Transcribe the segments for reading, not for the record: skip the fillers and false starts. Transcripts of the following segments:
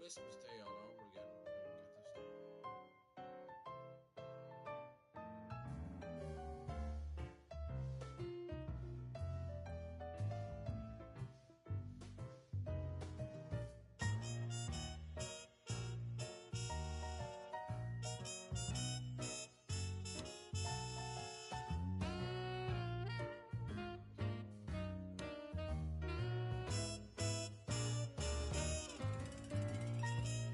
listen to stay all over again. Get this.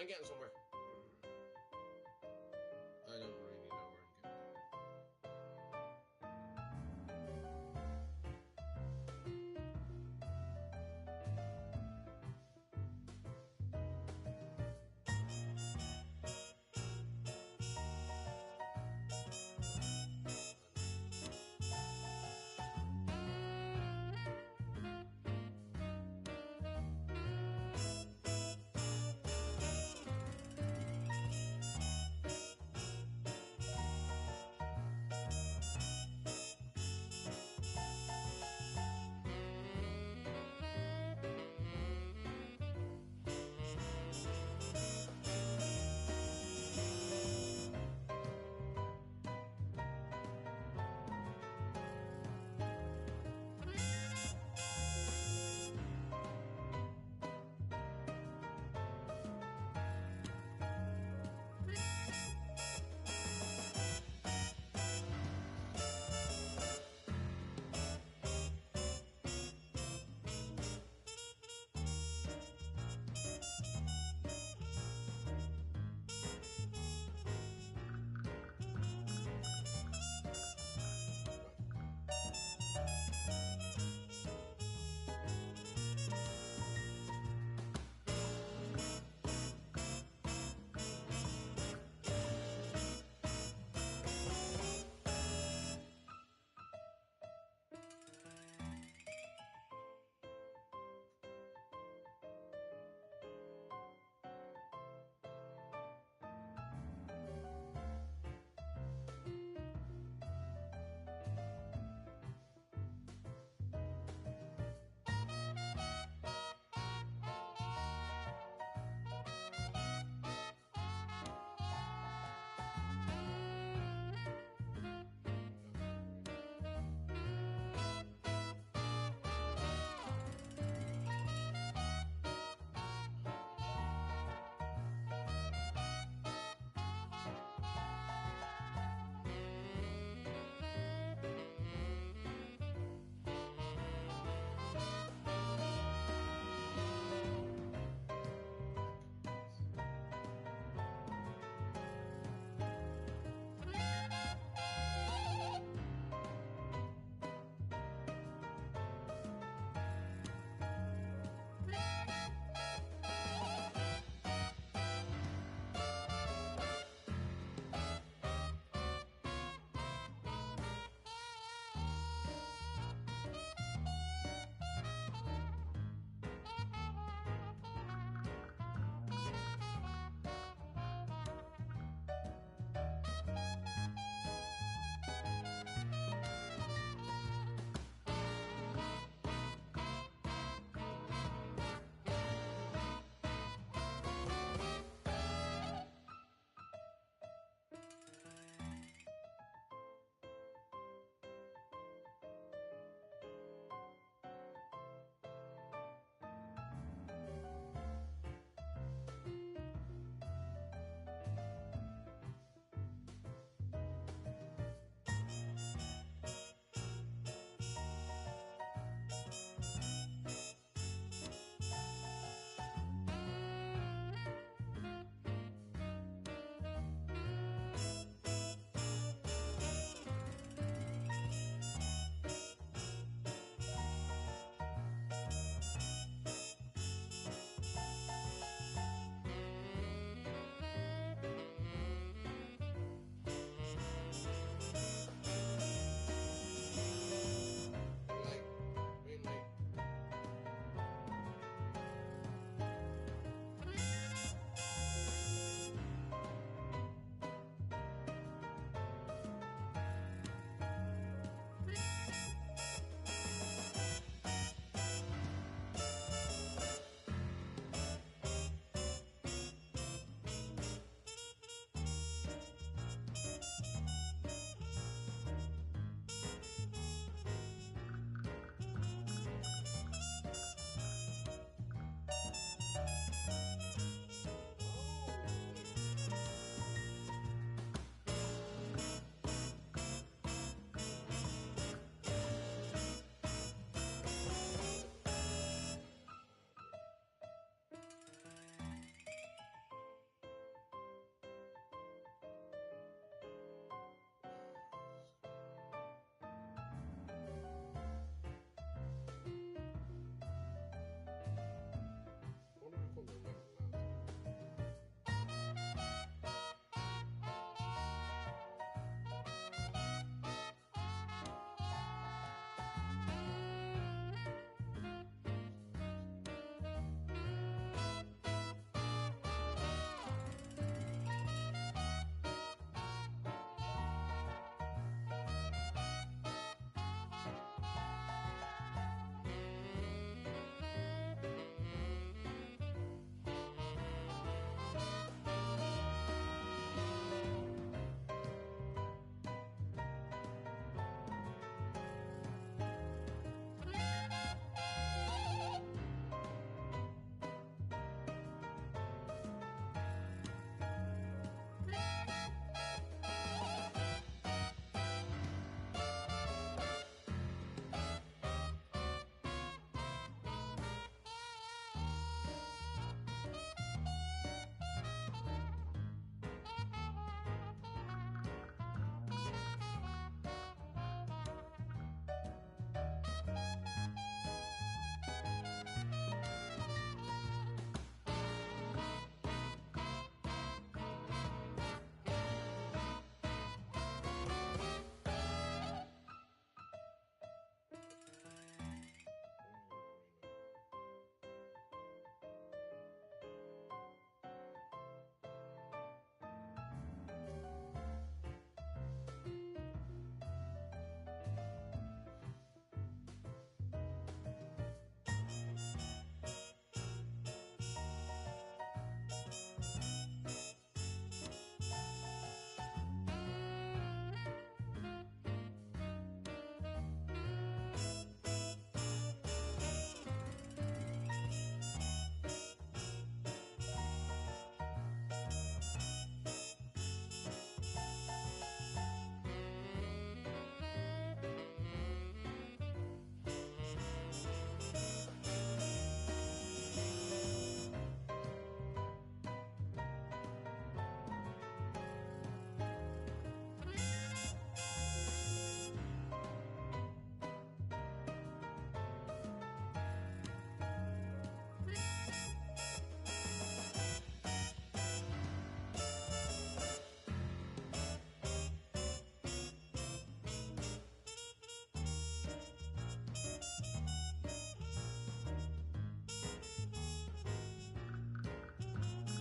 I'm getting somewhere. I don't really know where I'm getting.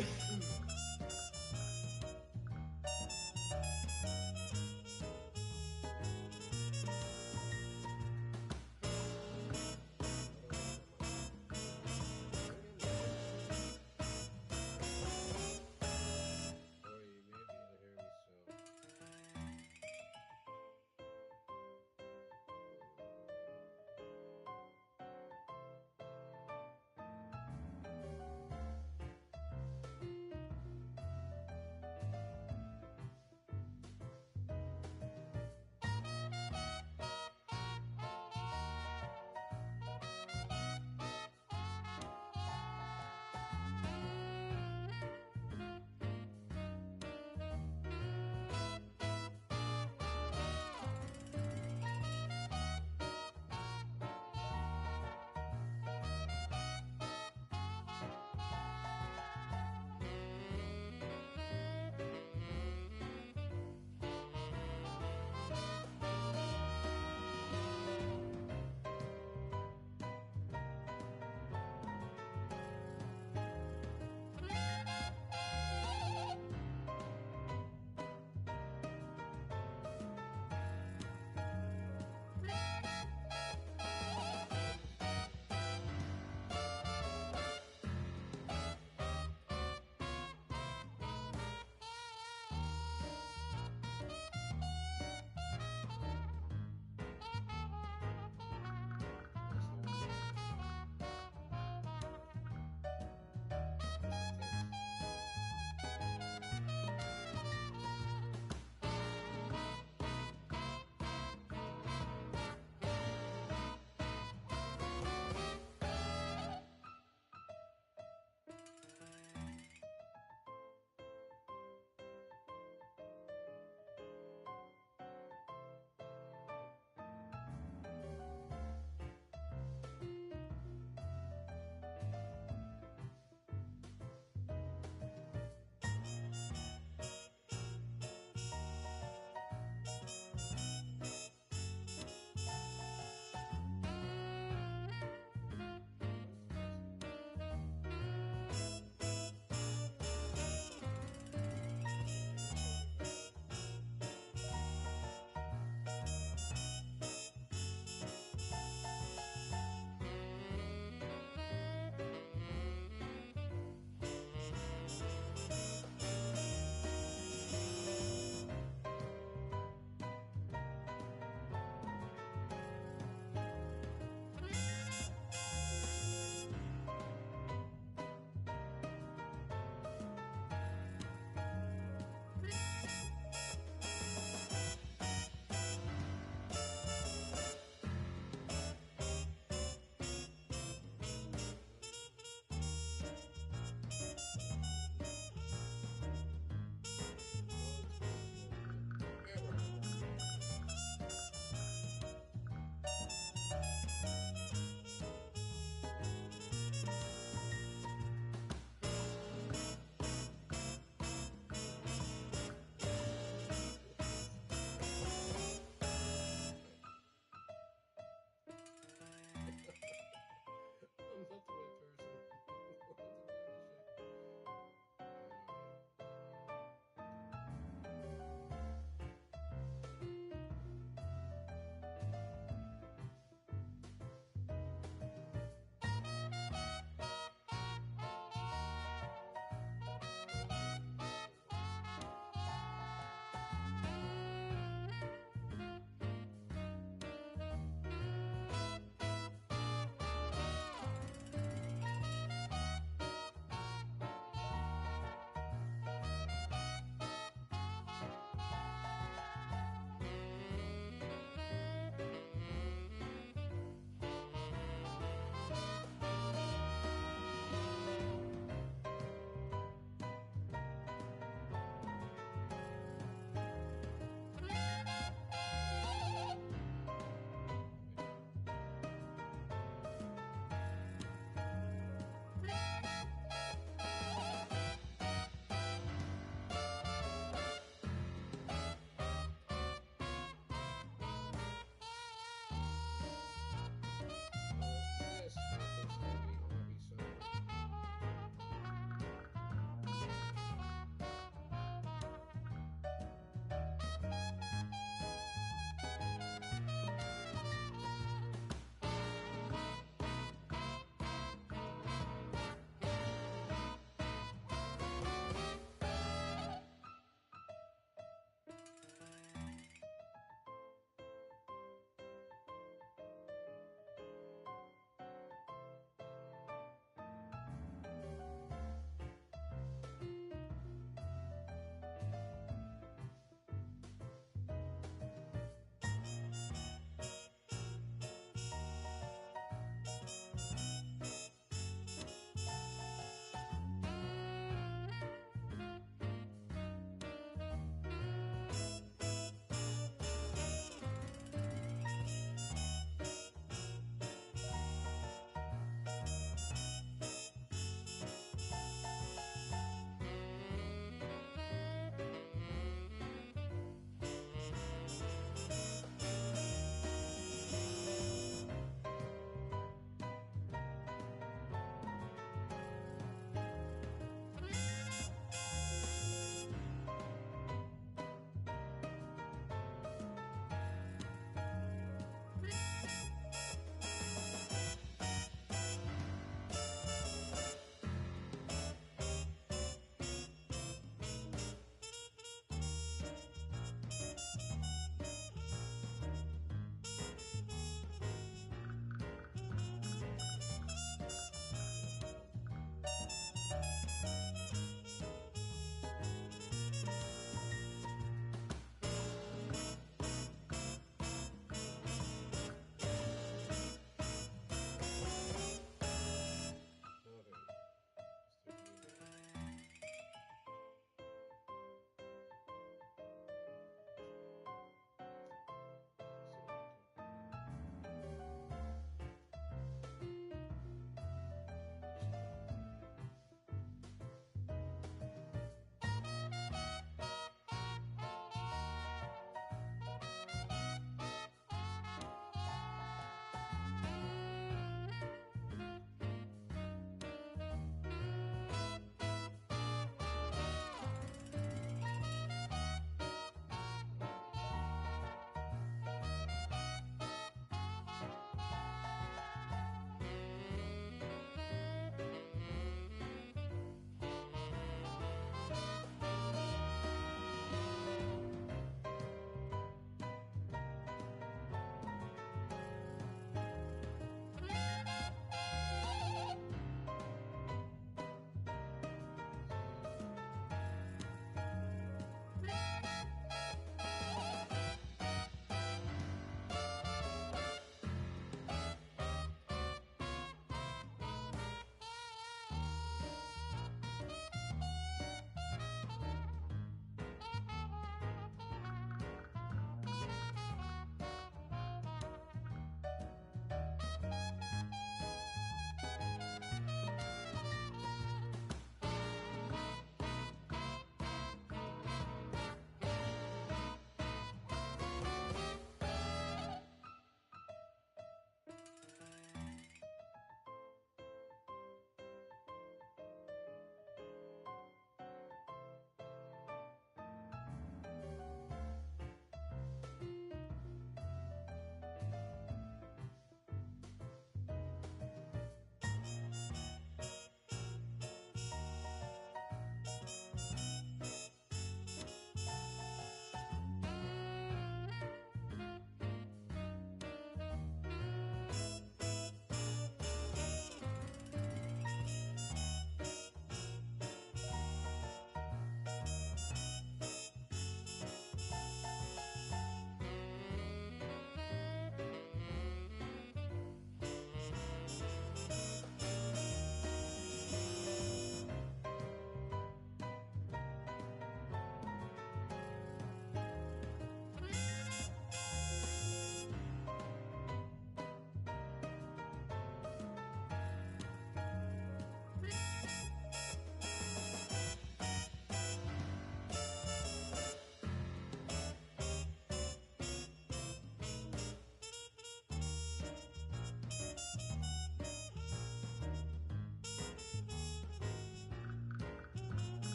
Or you may be able to hear me, so.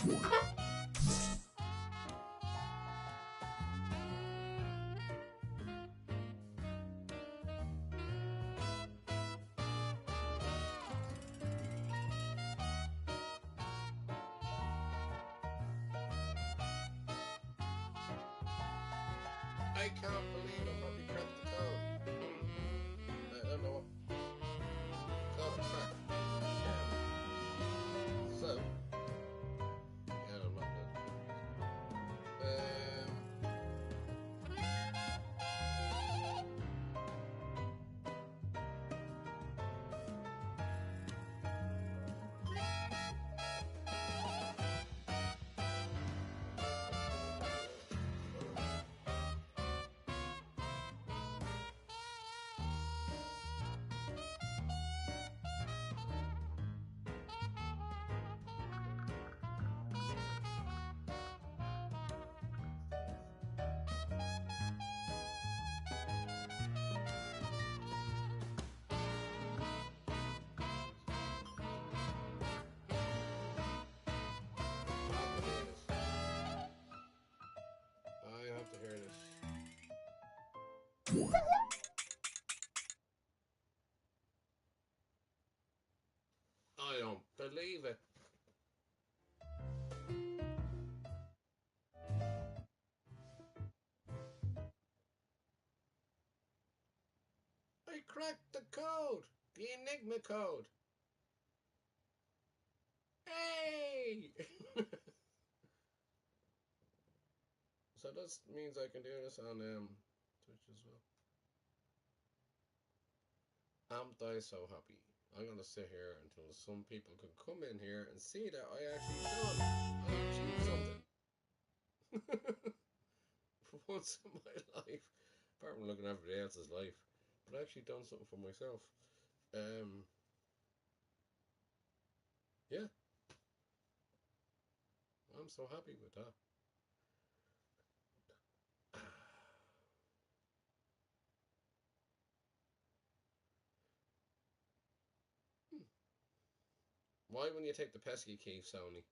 I can't believe I probably cracked the code. I don't know what code to crack. So, yeah, I'm not done. I have to hear this. I don't believe it. I cracked the code. The Enigma code. Hey! So that means I can do this on Twitch as well. Am I so happy? I'm gonna sit here until some people can come in here and see that I actually done. I achieved something. For once in my life. Apart from looking at everybody else's life. But I actually done something for myself. Um yeah, I'm so happy with that. Why when you take the pesky key, Sony?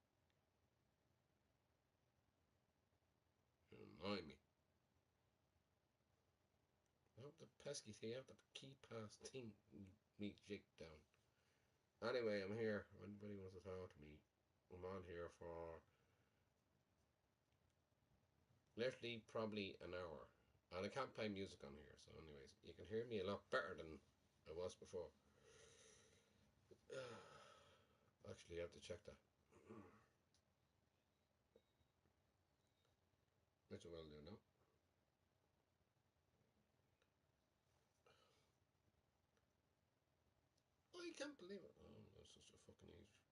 Annoy me. I have the pesky key, I have the key pass thing me jig down. Anyway, I'm here. Anybody wants to talk to me? I'm on here for literally probably an hour. And I can't play music on here, so anyways, you can hear me a lot better than I was before. Actually, I have to check that. Which I will do now. I can't believe it. Oh, that's such a fucking Egypt.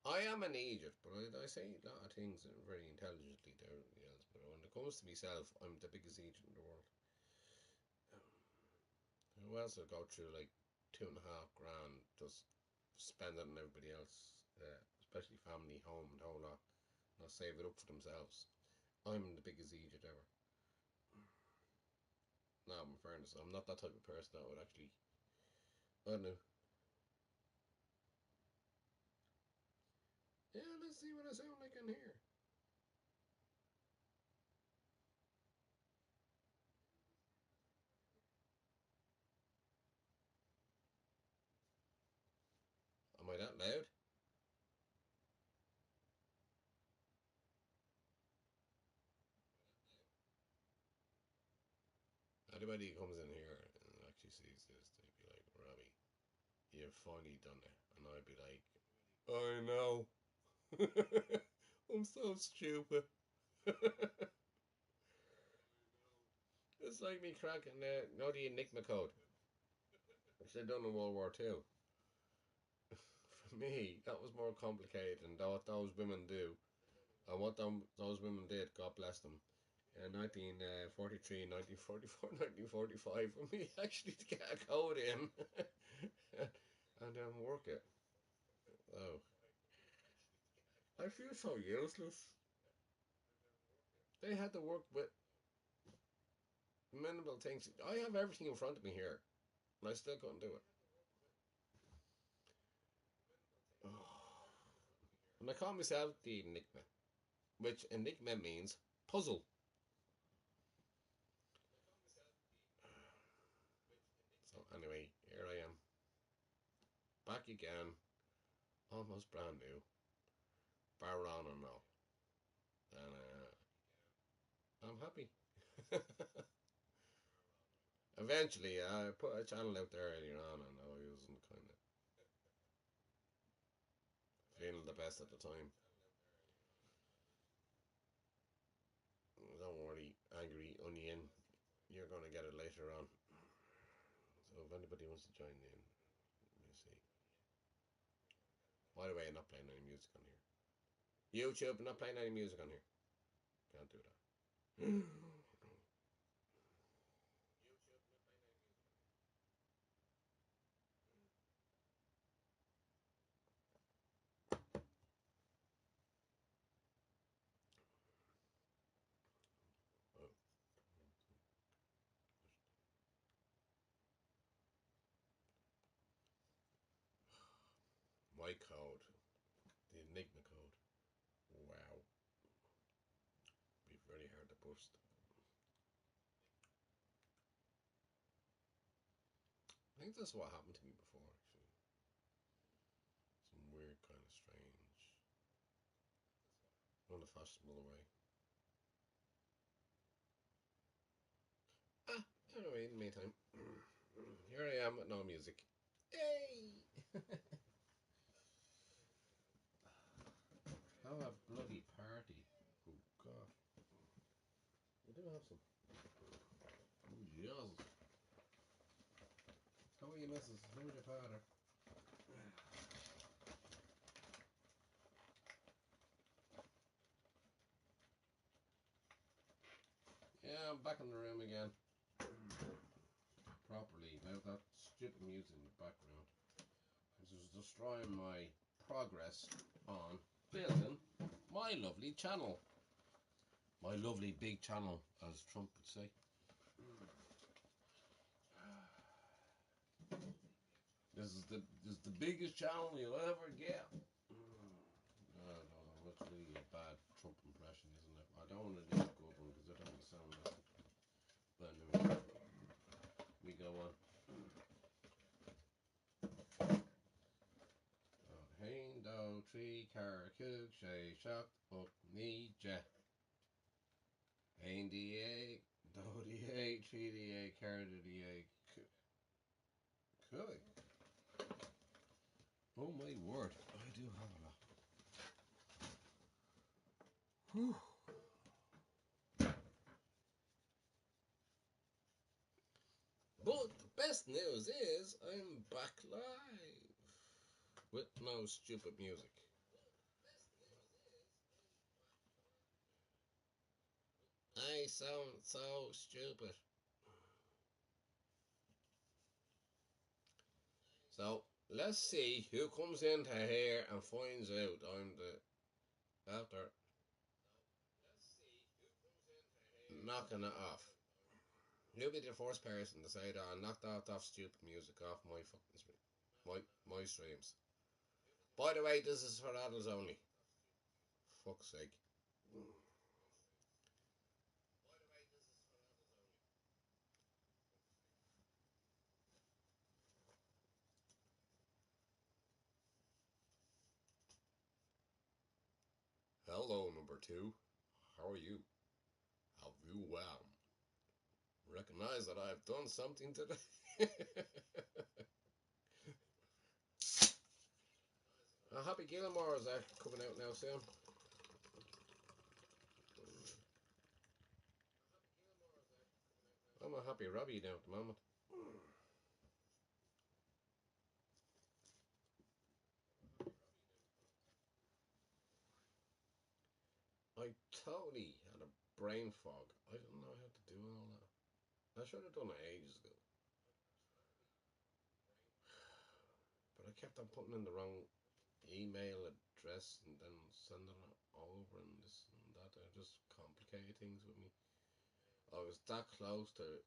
I am an Egypt, but I say a lot of things very intelligently to everybody else. But when it comes to myself, I'm the biggest Egypt in the world. Who else will go through like 2.5 grand just spend it on everybody else, especially family, home, and whole lot, not save it up for themselves. I'm the biggest Egypt ever. No, in fairness, I'm not that type of person that would actually. I don't know. Yeah, let's see what I sound like in here. Am I that loud? Anybody who comes in here and actually sees this, they'd be like, Robbie, you've finally done it. And I'd be like, I know. I'm so stupid. It's like me cracking the Enigma code, which they done in World War II. For me, that was more complicated than what those women do. And what those women did, God bless them, in 1943, 1944, 1945, for me actually to get a code in and then work it. Oh, I feel so useless. They had to work with minimal things. I have everything in front of me here, and I still couldn't do it. Oh. And I call myself the Enigma, which Enigma means puzzle. So anyway, here I am, back again, almost brand new, bar on and all, and I'm happy. Eventually, I put a channel out there earlier on, and I wasn't kind of feeling the best at the time. Don't worry, angry onion, you're gonna get it later on. So if anybody wants to join in, let me see. By the way, I'm not playing any music on here. YouTube, I'm not playing any music on here. Can't do that. Oh, my code, the Enigma code. Wow, be very hard to bust. I think that's what happened to me before, actually. Some weird kind of strange, unfashionable way. Ah, anyway, in the meantime, here I am with no music. Yay! Have a bloody party. Oh, God. We do have some. Oh, Jesus. How are you, missus? How are your father? Yeah, I'm back in the room again. Properly. Now that stupid music in the background. This is destroying my progress on building my lovely channel. My lovely big channel, as Trump would say. This is the biggest channel you'll ever get. No, that's really a bad Trump impression, isn't it? I don't want to do a good one because I don't want to sound like it. But anyway, we go on. Hain do tree car cook shay shocked up me jet. Hain the egg, do the egg, tree the egg, car the egg. Cook. Oh my word, I do have a lot. Whew. But the best news is I'm back live with no stupid music. I sound so stupid. So let's see who comes into here and finds out I'm the after knocking it off. You'll be the first person to say that I knocked off stupid music off my fucking stream, my streams. By the way, this is for adults only. Fuck's sake. Hello, number two. How are you? Have you recognize that I've done something today? Happy Gilmore is coming out now soon. I'm a happy Robbie now at the moment. I totally had a brain fog. I didn't know how to do all that. I should have done it ages ago. But I kept on putting in the wrong email address and then sending it over and this and that. It just complicated things with me. I was that close to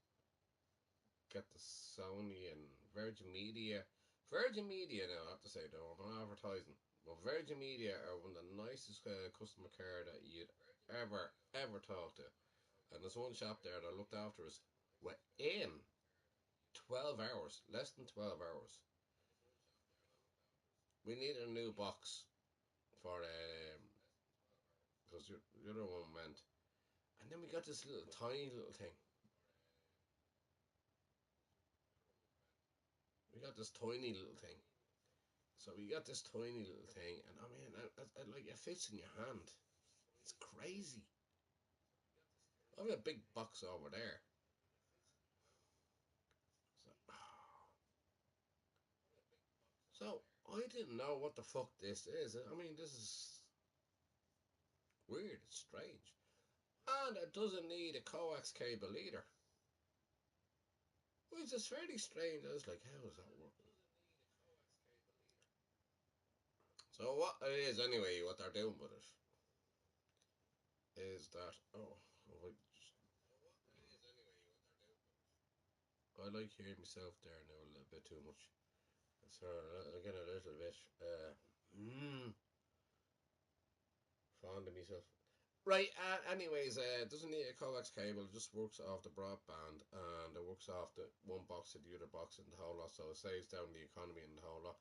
get the Sony and Virgin Media. Virgin Media now, I have to say, though, I'm not advertising. Well, Virgin Media are one of the nicest customer care that you'd ever talk to. And there's one shop there that looked after us within 12 hours, less than 12 hours. We needed a new box for because the other one went, and then we got this little tiny little thing. We got this tiny little thing. So we got this tiny little thing, and I mean, like it fits in your hand. It's crazy. I have a big box over there. So, so I didn't know what the fuck this is. I mean, this is weird. It's strange, and it doesn't need a coax cable either, which is fairly strange. I was like, how does that work? So what it is anyway, what they're doing with it is that I like hearing myself there now a little bit too much. So again a little bit fond of myself. Right. Anyways, it doesn't need a coax cable. It just works off the broadband, and it works off the one box to the other box and the whole lot. So it saves down the economy and the whole lot.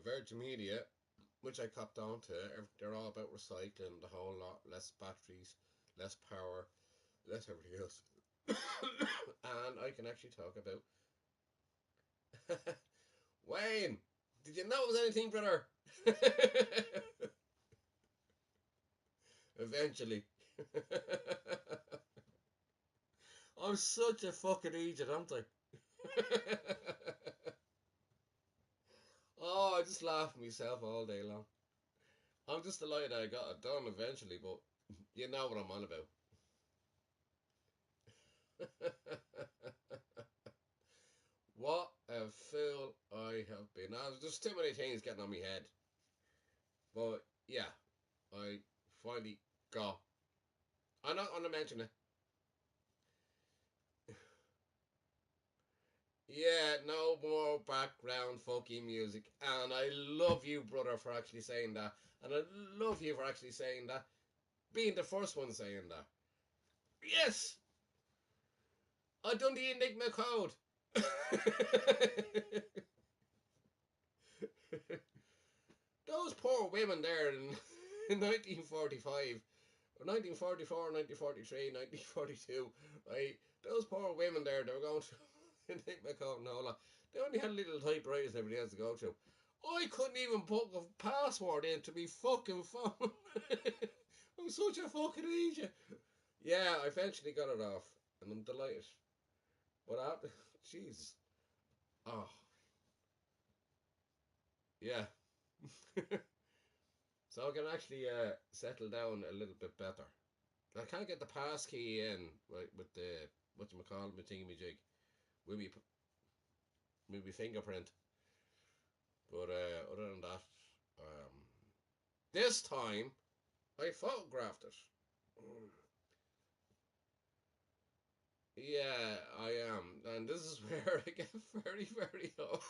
Virgin Media, which I copped on to, they're all about recycling the whole lot. Less batteries, less power, less everything else. And I can actually talk about Wayne. Did you notice anything, brother? Eventually. I'm such a fucking idiot, aren't I? Oh, I just laugh at myself all day long. I'm just delighted I got it done eventually, but you know what I'm on about. What a fool I have been. Now, there's just too many things getting on my head. But yeah, I finally got. I'm not going to mention it. Yeah, no more background fucking music. And I love you, brother, for actually saying that. And I love you for actually saying that. Being the first one saying that. Yes! I done the Enigma code. Those poor women there in 1945, or 1944, 1943, 1942, right? Those poor women there, they were going to Enigma code and all that. They only had little typewriters and everything else to go through. I couldn't even put a password into me fucking phone. I'm such a fucking idiot. Yeah, I eventually got it off, and I'm delighted. But after, jeez, oh yeah. So I can actually settle down a little bit better. I can't get the pass key in right with the what you call me thingy jig with me fingerprint. But other than that, um, this time I photographed it. Yeah, I am, and this is where I get very old.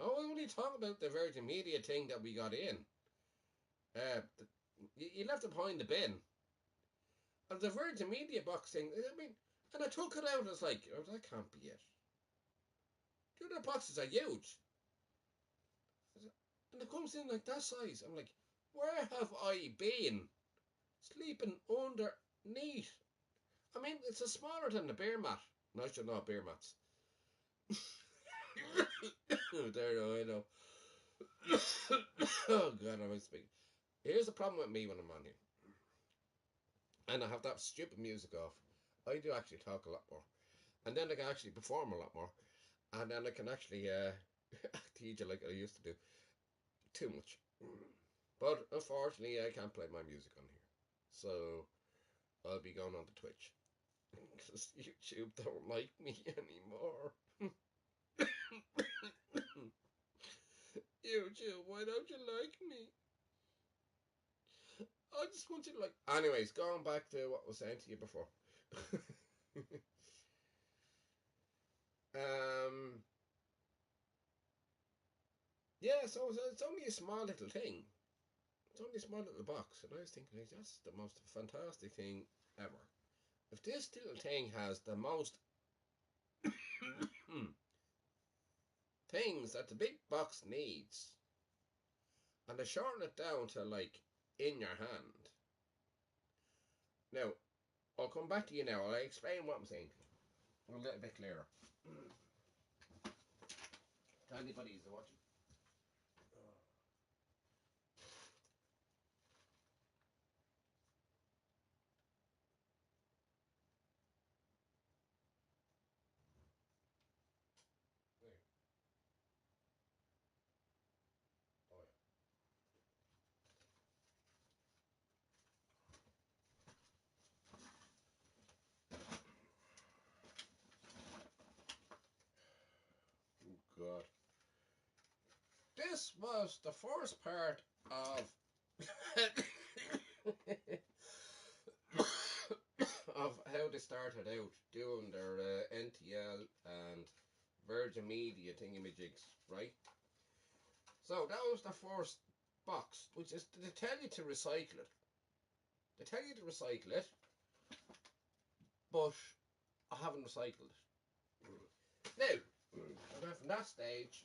Oh, we only talk about the Virgin Media thing that we got in. You left it behind the bin. And the Virgin Media box thing, I mean, and I took it out, I was like, oh, that can't be it. The other boxes are huge. And it comes in like that size. I'm like, where have I been? Sleeping underneath. I mean, it's a smaller than the beer mat. No, I should know beer mats. There, I know. Oh, God, I'm speaking. Here's the problem with me when I'm on here. And I have that stupid music off. I do actually talk a lot more. And then I can actually perform a lot more. And then I can actually teach you like I used to do. Too much. But unfortunately, I can't play my music on here. So I'll be going on to Twitch. Because YouTube don't like me anymore. YouTube, why don't you like me? I just want you to like. Anyways, going back to what I was saying to you before. um, Yeah, so it's only a small little thing. It's only a small little box, and I was thinking, like, that's the most fantastic thing ever. If this little thing has the most things that the big box needs, and they shorten it down to like in your hand. Now, I'll come back to you now. I'll explain what I'm saying a little bit clearer. To anybody who's watching. There. Oh, yeah. Oh, God. This was the first part of of how they started out doing their NTL and Virgin Media thingamajigs, right? So that was the first box, which is they tell you to recycle it. They tell you to recycle it, but I haven't recycled it. Now, I went from that stage.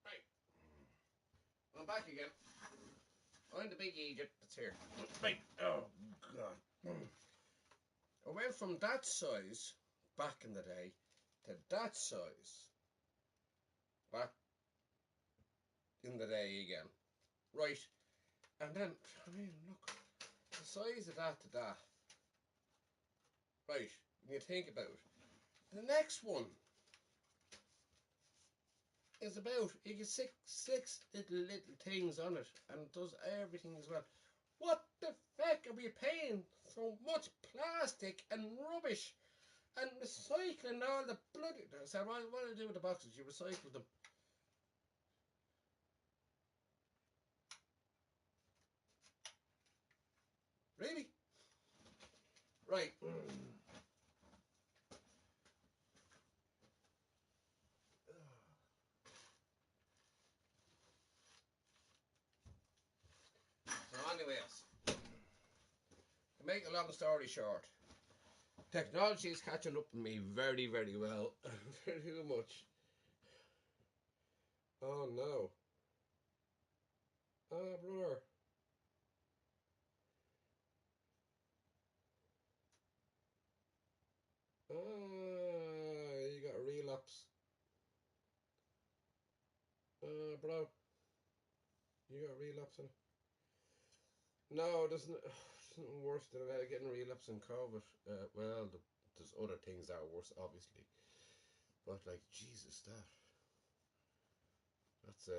Right, I'm back again. I'm the big idiot that's here. Right, oh God. I went from that size back in the day to that size back in the day again. Right, and then, I mean, look, the size of that to that. Right, when you think about it. The next one is about, you get six little things on it, and it does everything as well. What the fuck are we paying so much plastic and rubbish and recycling all the bloody... So what do you do with the boxes? You recycle them. Really? Right. So anyways, to make a long story short, technology is catching up with me very, very well. Very much. Oh no. Oh, brother. Ah, you got a relapse. Bro, you got a relapse in it. No, there's nothing worse than getting a relapse in COVID. Well, there's other things that are worse, obviously. But, like, Jesus, that's,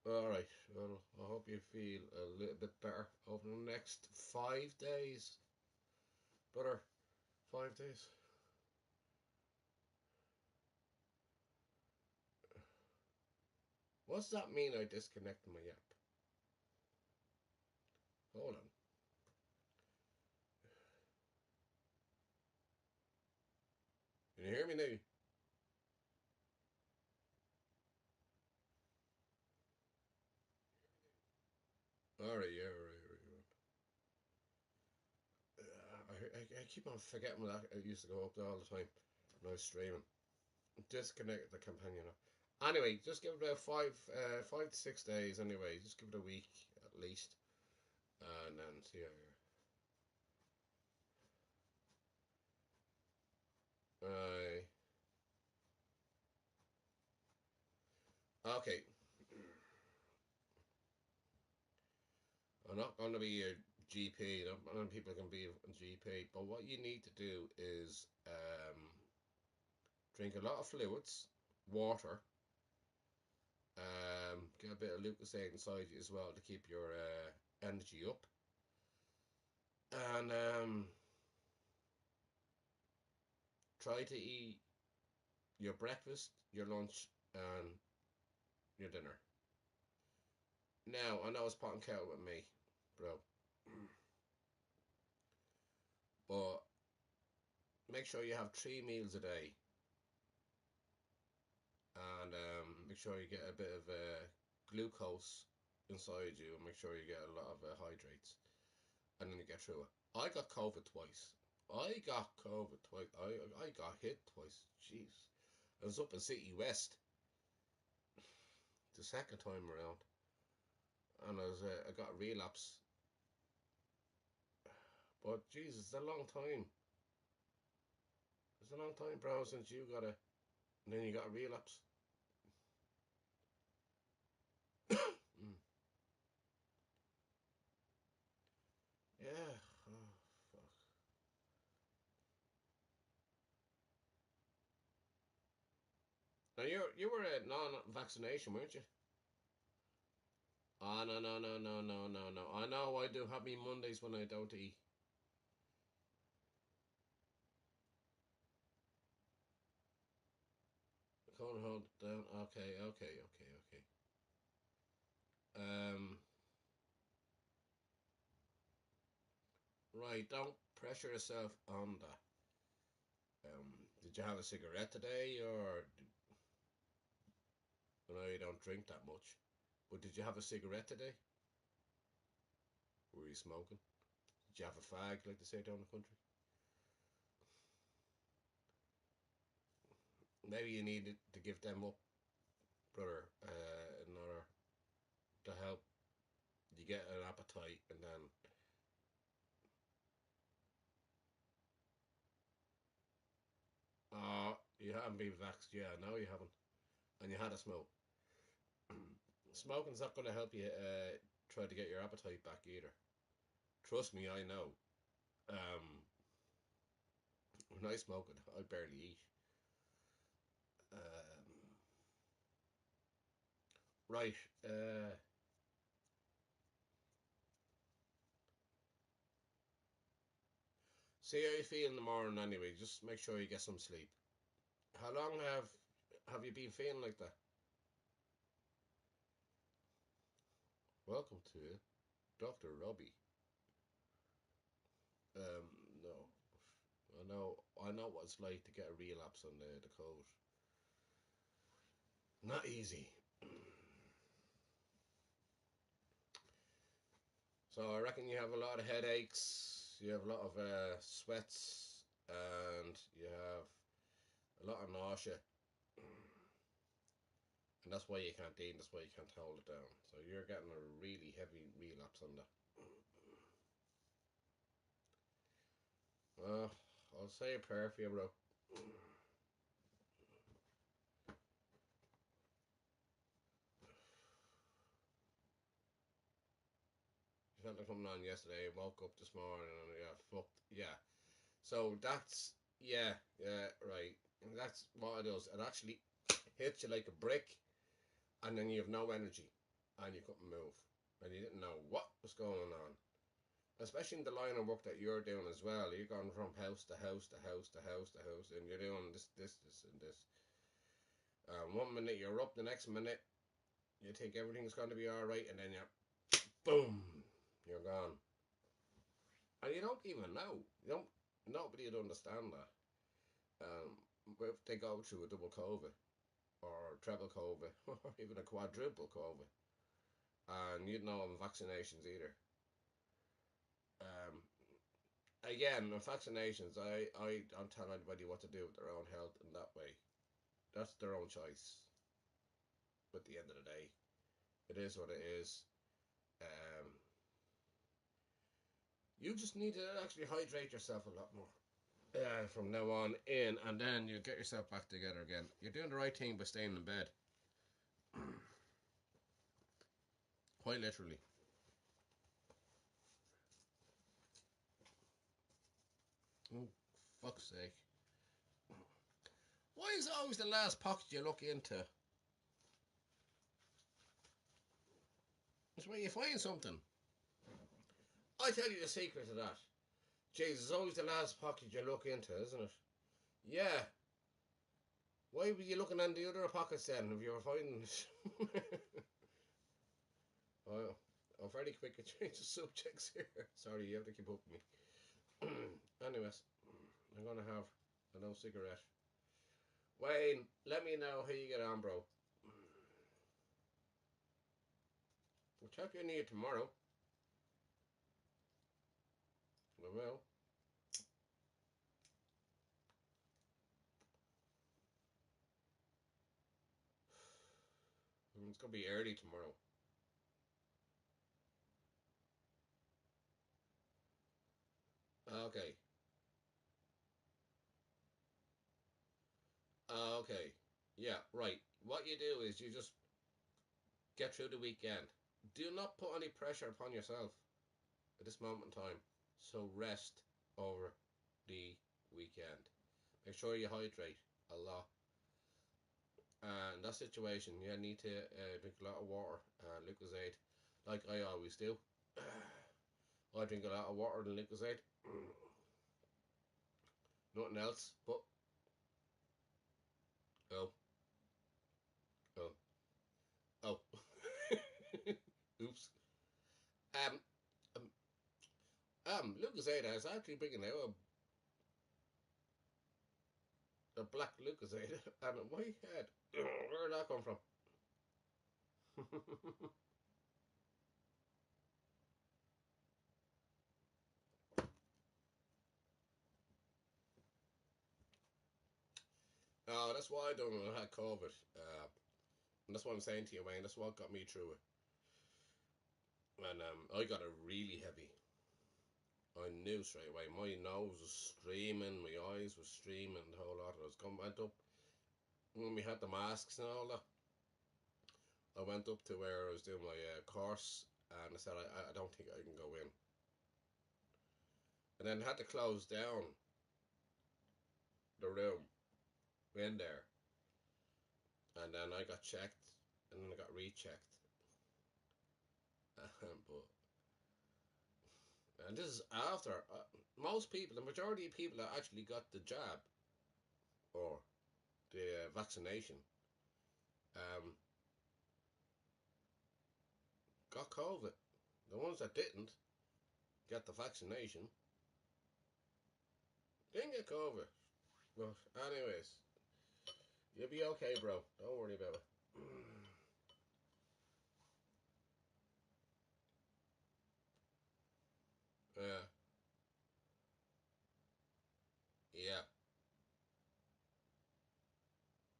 All right. Well, I hope you feel a little bit better over the next 5 days, brother. 5 days. What's that mean? I disconnected my app. Hold on. Can you hear me now? All right. Yeah. All right. All right. I keep on forgetting that it used to go up there all the time when I was streaming. Disconnect the companion app. Anyway, just give it about 5 to 6 days. Anyway, just give it a week at least, and then see how you're. Okay. I'm not going to be your GP. Not many people can be a GP, but what you need to do is drink a lot of fluids, water. Get a bit of Lucozade inside you as well to keep your energy up, and try to eat your breakfast, your lunch, and your dinner. Now, I know it's pot and kettle with me, bro, but make sure you have 3 meals a day, and make sure you get a bit of glucose inside you, and make sure you get a lot of hydrates, and then you get through it. I got COVID twice. I got COVID twice. I got hit twice. Jeez. I was up in City West the second time around, and I got a relapse. But Jesus, it's a long time. It's a long time, bro, since you got a, and then you got a relapse. Mm. Yeah. Oh, fuck. Now you were a non-vaccination, weren't you? Oh no no no no no no no. I know I do have me Mondays when I don't eat. Can't hold it down. Okay, okay, okay, okay. Um, right. Don't pressure yourself on that. Did you have a cigarette today, or I know you don't drink that much, but did you have a cigarette today? Were you smoking? Did you have a fag, like they say down the country? Maybe you needed to give them up, brother, in order to help you get an appetite, and then you haven't been vaxxed. Yeah, no, you haven't, and you had a smoke. Smoking's not going to help you try to get your appetite back either. Trust me, I know. Um, when I smoke it, I barely eat. Um, right. See how you feel in the morning anyway. Just make sure you get some sleep. How long have you been feeling like that? Welcome to Dr. Robbie. Um, no. I know what it's like to get a relapse on the cold. Not easy. So I reckon you have a lot of headaches, you have a lot of sweats, and you have a lot of nausea. And that's why you can't eat, and that's why you can't hold it down. So you're getting a really heavy relapse on that. Uh, I'll say a prayer for you, bro. Something coming on yesterday. I woke up this morning and yeah, fucked. Yeah. So that's yeah, right. That's what it does. It actually hits you like a brick, and then you have no energy. and you couldn't move, and you didn't know what was going on. Especially in the line of work that you're doing as well. You're going from house to house to house to house to house, and you're doing this, and this. One minute you're up, the next minute you think everything's going to be all right, and then you, boom, you're gone, and you don't even know. You don't. Nobody would understand that. If they go through a double COVID or treble COVID or even a quadruple COVID, and you'd know on vaccinations either. Um, Again, on vaccinations, I don't tell anybody what to do with their own health in that way. That's their own choice. But at the end of the day, it is what it is. Um, you just need to actually hydrate yourself a lot more. From now on in, and then you get yourself back together again. You're doing the right thing by staying in bed. Quite literally. Oh, fuck's sake. Why is it always the last pocket you look into? It's where you find something. I tell you the secret to that. Jesus, it's always the last pocket you look into, isn't it? Yeah. Why were you looking in the other pockets then if you were finding it? Well, I'm fairly quick at changing subjects here. Sorry, you have to keep up with me. Anyways, I'm gonna have a no cigarette. Wayne, let me know how you get on, bro. We'll check in here tomorrow. I will. It's gonna be early tomorrow. Okay. Okay. Yeah, right. What you do is you just get through the weekend. Do not put any pressure upon yourself at this moment in time. So rest over the weekend. Make sure you hydrate a lot. In that situation, you need to drink a lot of water and Lucozade, like I always do. I drink a lot of water and Lucozade. Nothing else, but oh, oh, oh. Oops. Um, um, Lucozade is actually bringing out a black Lucozade and my head. Where did that come from? Oh, that's why I don't know I had COVID. And that's what I'm saying to you, Wayne. That's what got me through it. And I got it really heavy. I knew straight away. My nose was streaming, my eyes were streaming, the whole lot. I was went up when we had the masks and all that. I went up to where I was doing my course, and I said I don't think I can go in. And then had to close down the room in there, and then I got checked, and then I got rechecked. But and this is after most people, the majority of people that actually got the jab or the vaccination, um, got COVID. The ones that didn't get the vaccination didn't get COVID. But anyways, you'll be okay, bro. Don't worry about it. Yeah, yeah.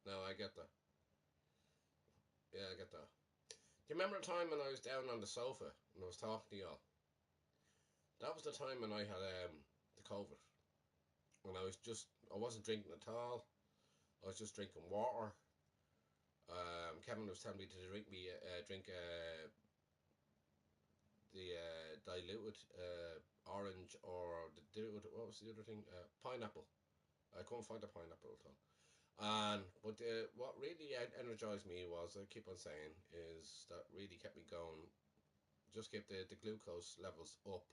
No, I get that. Yeah, I get that. Do you remember the time when I was down on the sofa and I was talking to y'all? That was the time when I had the COVID. When I wasn't drinking at all. I was just drinking water. Kevin was telling me to drink the diluted orange or the diluted, what was the other thing? Pineapple. I couldn't find the pineapple at all. But what really energized me was, I keep on saying, is that really kept me going. Just keep the glucose levels up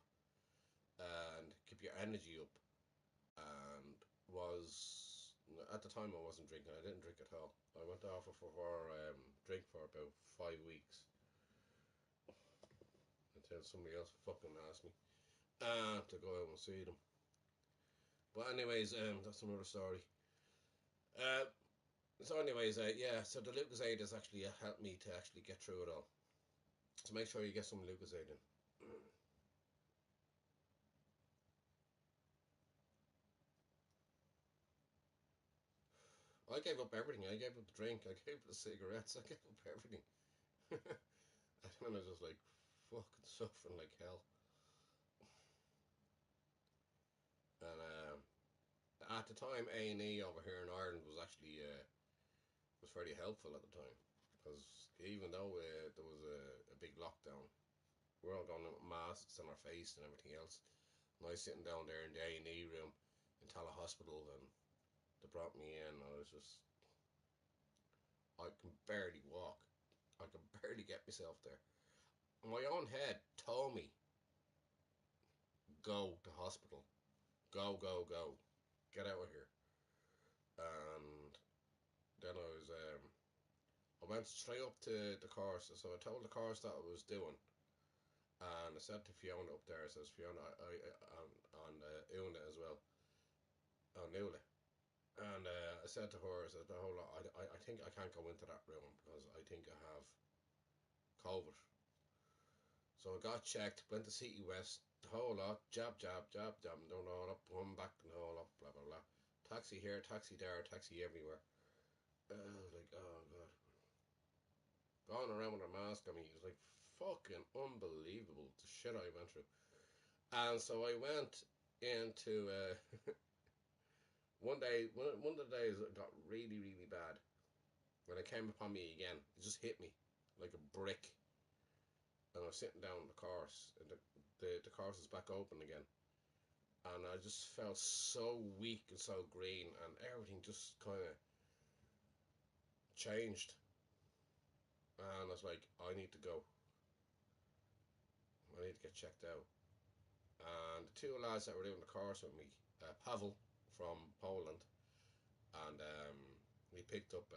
and keep your energy up. And was at the time I wasn't drinking. I didn't drink at all. I went off for drink for about 5 weeks until somebody else fucking asked me to go out and see them. But anyways, that's another story. Uh, so anyways, yeah. So the Lucasade has actually helped me to actually get through it all. So make sure you get some Lucasade in. I gave up everything. I gave up the drink. I gave up the cigarettes. I gave up everything. And I was just like fucking suffering like hell. And at the time, A&E over here in Ireland was actually was very helpful at the time, because even though there was a big lockdown, we were all going with masks on our face and everything else. And I was sitting down there in the A&E room in Tala Hospital, and they brought me in. I was just, I can barely walk. I can barely get myself there. My own head told me, go to hospital. Go, go, go. Get out of here. And then I went straight up to the course. So I told the course that I was doing. And I said to Fiona up there, I says, Fiona, and Una as well, on Nula. And I said to her, I said, hold on, I think I can't go into that room because I think I have COVID. So I got checked, went to City West, the whole lot, jab, jab, jab, jab, down all up, one back, and all up, blah, blah, blah. Taxi here, taxi there, taxi everywhere. I was like, oh, God. Going around with a mask on me, it was like fucking unbelievable, the shit I went through. And so I went into one day, one of the days it got really, really bad. When it came upon me again, it just hit me like a brick. And I was sitting down in the course, and the course is back open again. And I just felt so weak and so green, and everything just kind of changed. And I was like, I need to go. I need to get checked out. And the two lads that were doing the course with me, Pavel from Poland, and we picked up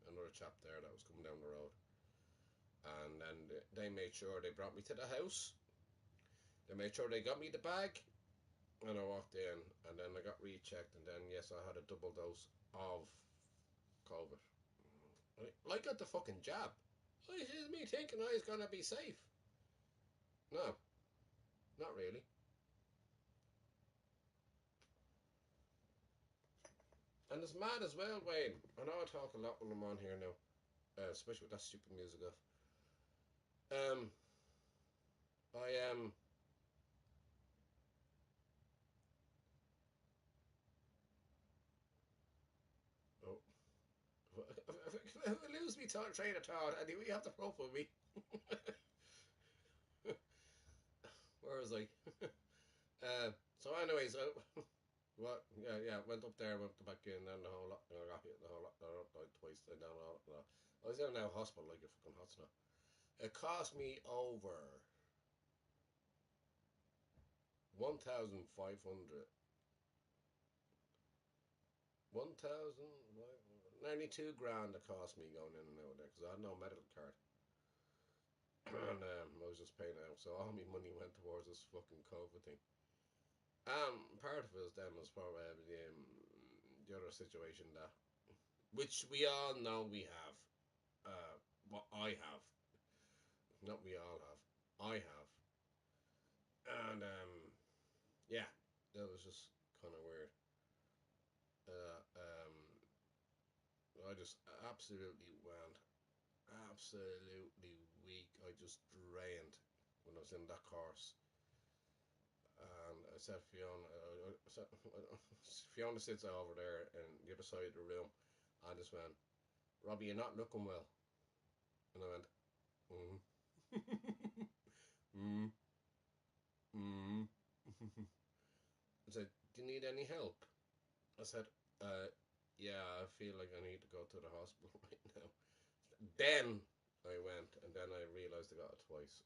another chap there that was coming down the road. And then they made sure they brought me to the house. They made sure they got me the bag, and I walked in, and then I got rechecked, and then yes, I had a double dose of COVID. I got the fucking jab. This is me thinking I was gonna be safe. No, not really. And it's mad as well, Wayne. I know I talk a lot when I'm on here now, especially with that stupid music off. Um, I am. Oh, if I lose me train of thought, and you have to proof with me. Where was I? So, anyways, what? Yeah, yeah. Went up there, went back in, and the whole lot. I got hit the whole lot. Died twice. Then down. All, I was in a hospital like a fucking hot snot. It cost me over 1,500. 1,000, 92 grand it cost me going in and out there because I had no medical card. And I was just paying out. So all my money went towards this fucking COVID thing. Part of it was then was probably the other situation that, which we all know we have. What I have, not we all have. I have, and yeah, that was just kind of weird. Uh, um, I just absolutely went absolutely weak. I just drained when I was in that course. And I said, Fiona, Fiona sits over there in the other side of the room. I just went, Robbie, you're not looking well. And I went, mm, mm, mm. I said, do you need any help? I said, uh, Yeah, I feel like I need to go to the hospital right now. Then I went, and then I realised I got it twice.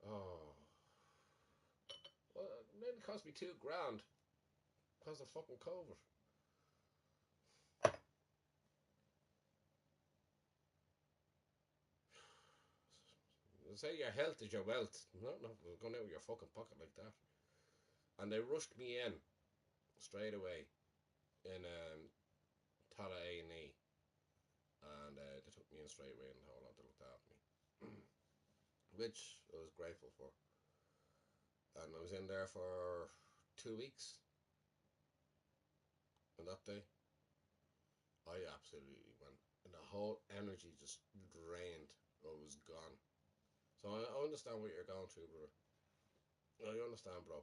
Oh, well, it nearly cost me 2 grand because of fucking COVID. They say your health is your wealth. Not going out of your fucking pocket like that. And they rushed me in straight away in Tala A&E, and they took me in straight away and the whole lot. They looked after me, which I was grateful for. And I was in there for 2 weeks. And that day, I absolutely went, and the whole energy just drained. I was gone. So I understand what you're going through, brother. I understand, bro.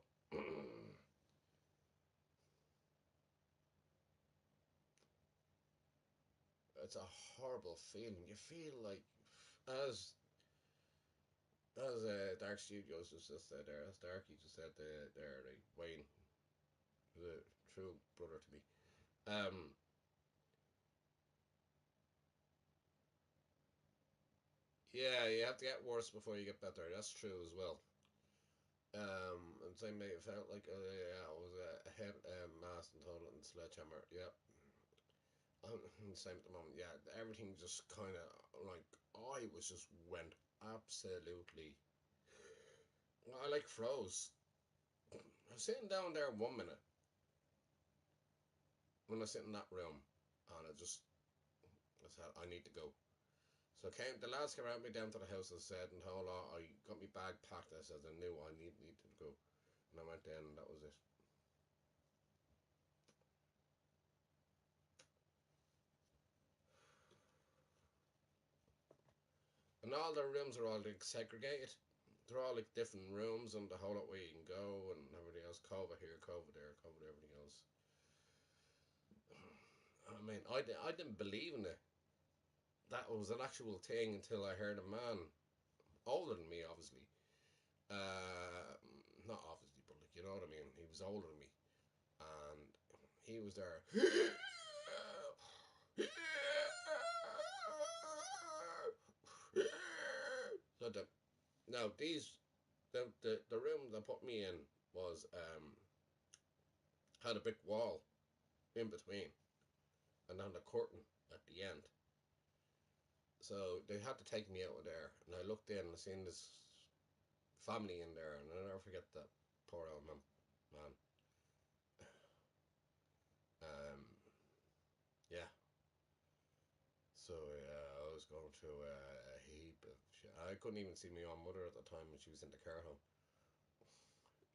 It's a horrible feeling. You feel like, as Dark Studios just said there, as Darky just said there, like Wayne, the true brother to me. Um, yeah, you have to get worse before you get better. That's true as well. And same may have felt like, yeah, it was a head, mask and total and sledgehammer. Yeah, same at the moment. Yeah, everything just kind of like, I was just went absolutely. I like froze. I was sitting down there 1 minute when I was sitting in that room, and I said, I need to go. So the lads came out me down to the house, I said, and hold on, I got my bag packed. I said I knew I need to go, and I went in, and that was it. And all the rooms are all like segregated. They're all like different rooms, and the whole lot where you can go, and everything else. COVID here, COVID there, COVID everything else. I mean, I didn't believe in it. That was an actual thing until I heard a man older than me, obviously. Uh, Not obviously, but like, you know what I mean. He was older than me, and he was there. So now the room they put me in was had a brick wall in between, and then the curtain at the end. So they had to take me out of there, and I looked in and I seen this family in there, and I'll never forget that poor old man. Um, yeah. So I was going through a heap of shit. I couldn't even see my own mother at the time when she was in the care home.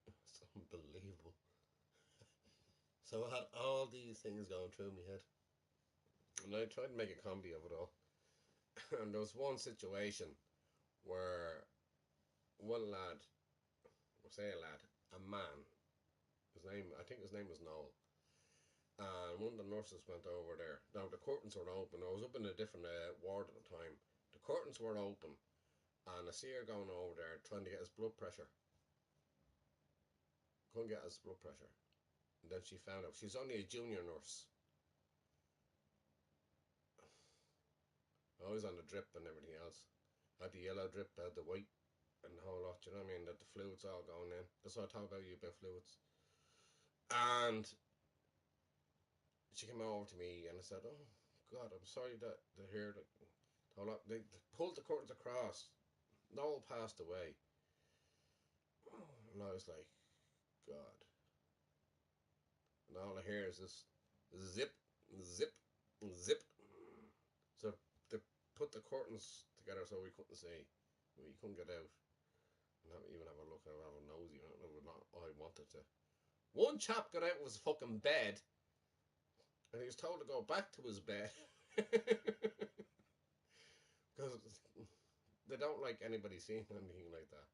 It's unbelievable. So I had all these things going through my head, and I tried to make a comedy of it all. And there was one situation where one lad, or say a lad, a man, I think his name was Noel, and one of the nurses went over there. Now the curtains were open. I was up in a different ward at the time. The curtains were open, and I see her going over there trying to get his blood pressure. Couldn't get his blood pressure. And then she found out she's only a junior nurse. I was on the drip and everything else. I had the yellow drip, I had the white, and the whole lot. You know what I mean? That the fluids all going in. That's what I talk about you about fluids. And she came over to me and I said, "Oh God, I'm sorry that to hear that." Whole lot. They pulled the curtains across. Noel passed away, and I was like, God. And all I hear is this zip, zip, zip. So they put the curtains together so we couldn't see. We couldn't get out and even have a look and have a nosy. I don't know not I wanted to. One chap got out of his fucking bed and he was told to go back to his bed because they don't like anybody seeing anything like that.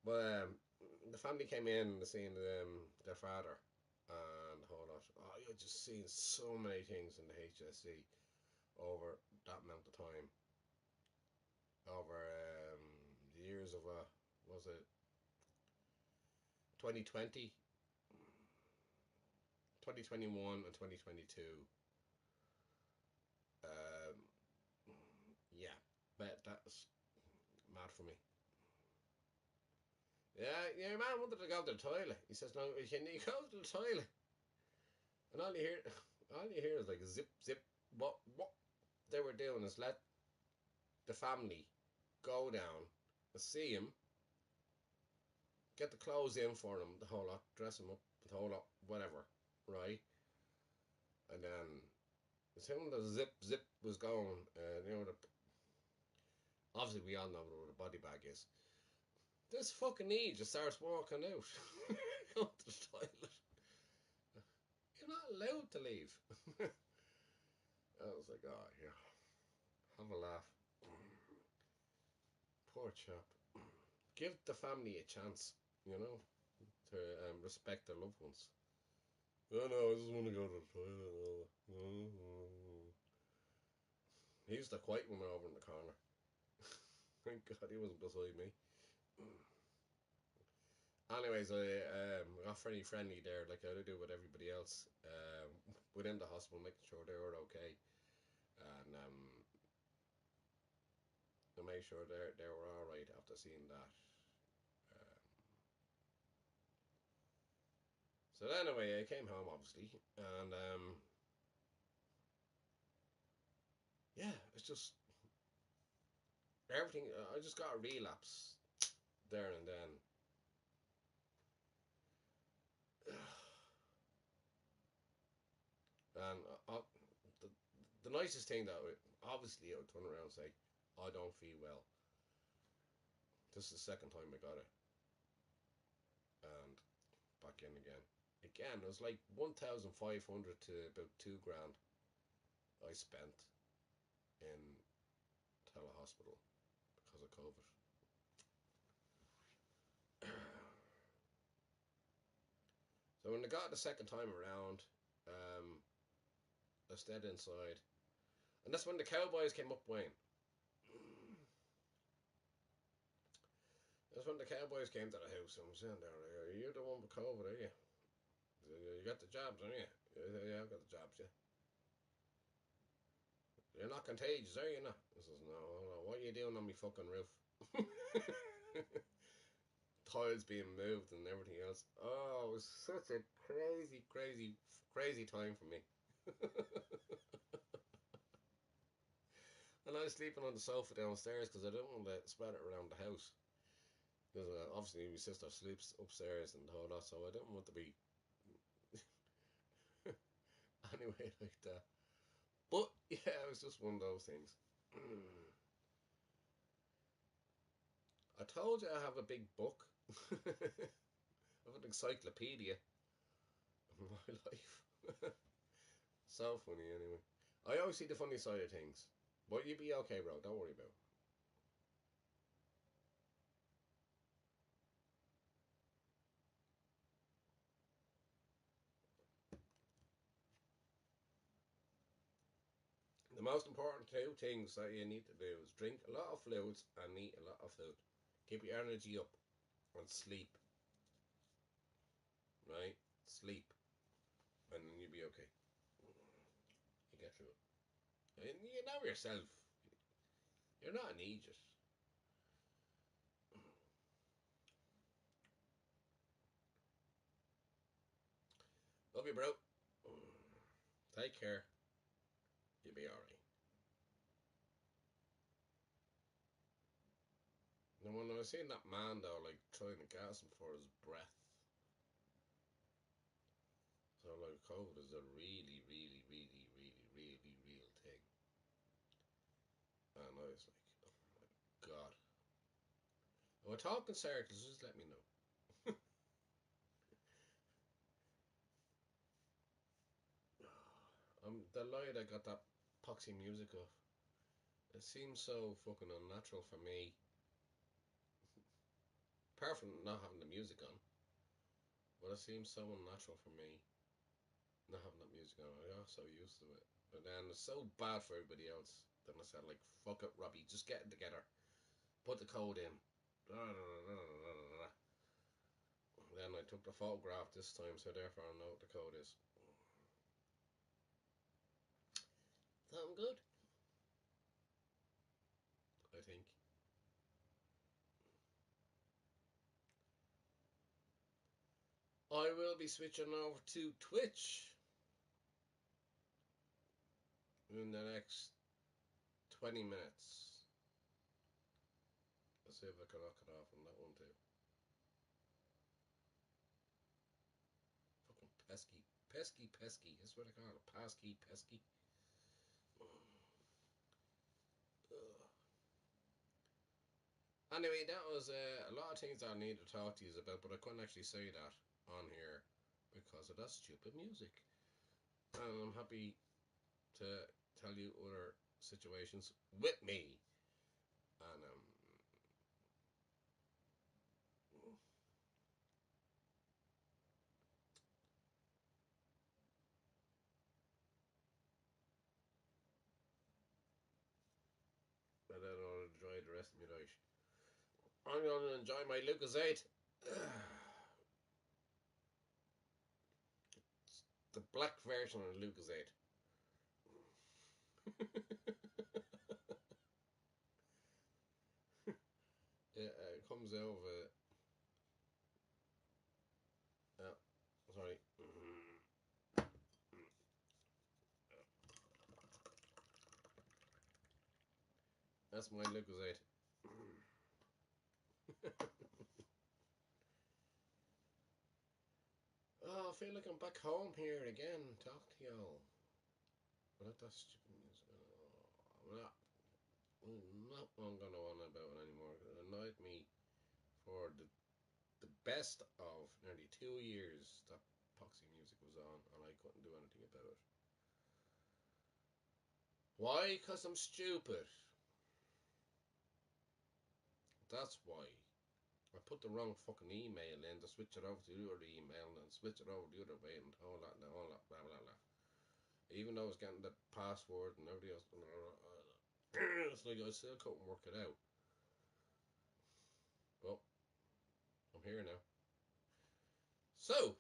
But the family came in and seen their father and hold on. Oh, you're just seeing so many things in the HSC over that amount of time. Over years of was it 2020, 2021 and 2022. Um, yeah, but that's mad for me. Yeah, yeah, man wanted to go to the toilet. He says, "No, can you go to the toilet?" And all you hear is like zip, zip. What they were doing is let the family go down, see him, get the clothes in for him, the whole lot, dress him up, the whole lot, whatever, right? And then as soon as the zip, zip was going, obviously we all know what a body bag is. This fucking knee just starts walking out, going to the toilet. You're not allowed to leave. I was like, oh yeah, have a laugh. Poor chap. Give the family a chance, you know, to respect their loved ones. Oh no, I just want to go to the toilet. He used to quiet one over in the corner. Thank God he wasn't beside me. Anyways, I got very friendly there, like I do with everybody else. Within the hospital, making sure they were okay, and to make sure they were all right after seeing that. Um, so anyway, I came home obviously, and yeah, it's just everything. I just got a relapse there and then. And the, the nicest thing that obviously I would turn around and say, I don't feel well. This is the second time I got it, and back in again. Again, it was like 1,500 to about 2 grand I spent in telehospital because of COVID. So when I got it the second time around, um, I stayed inside, and that's when the Cowboys came up, Wayne. That's when the Cowboys came to the house and was saying there, you're the one with COVID, are you? You got the jobs, aren't you? Yeah, I've got the jobs, yeah. You're not contagious, are you not? I says, no, no, what are you doing on me fucking roof? Tiles being moved and everything else. Oh, it was such a crazy, crazy, crazy time for me. And I was sleeping on the sofa downstairs because I didn't want to spread it around the house. Because obviously my sister sleeps upstairs and all that, so I didn't want to be anyway like that. But yeah, it was just one of those things. I told you I have a big book. I have an encyclopedia of my life. So funny, anyway. I always see the funny side of things. But you be okay, bro. Don't worry about it. The most important two things that you need to do is drink a lot of fluids and eat a lot of food. Keep your energy up and sleep. Right? Sleep. And then you'll be okay. You get through it. And you know yourself. You're not an idiot. Love you, bro. Take care. You'll be alright. And when I was seeing that man though, like trying to gas him for his breath, so like COVID is a really, really, really, really, really real thing. And I was like, oh my god. If we're talking circles, just let me know. I'm delighted I got that poxy music off. It seems so fucking unnatural for me. Apart from not having the music on, but it seems so unnatural for me not having that music on. I got so used to it. But then it's so bad for everybody else. Then I said, like, fuck it, Robbie, just get it together. Put the code in. Then I took the photograph this time, so therefore I know what the code is. Sound good? I think. I will be switching over to Twitch in the next 20 minutes. Let's see if I can knock it off on that one too. Fucking pesky. Pesky, pesky. That's what I call it. Pesky, pesky. Anyway, that was a lot of things I need to talk to you about, but I couldn't actually say that on here because of that stupid music. And I'm happy to tell you other situations with me. And I don't know, enjoy the rest of my life. I'm going to enjoy my Lucas 8. The black version of Lucas 8. It comes out of a. Sorry. That's my Lucas 8. Oh, I feel like I'm back home here again. Talk to y'all. Without that stupid music. I'm not going to on about it anymore. It annoyed me for the best of nearly 2 years that Poxy music was on, and I couldn't do anything about it. Why? Because I'm stupid. That's why. I put the wrong fucking email in to switch it over to the other email and then switch it over the other way and all that, blah, blah, blah. Even though I was getting the password and everything else, it's like I still couldn't work it out. Well, I'm here now. So,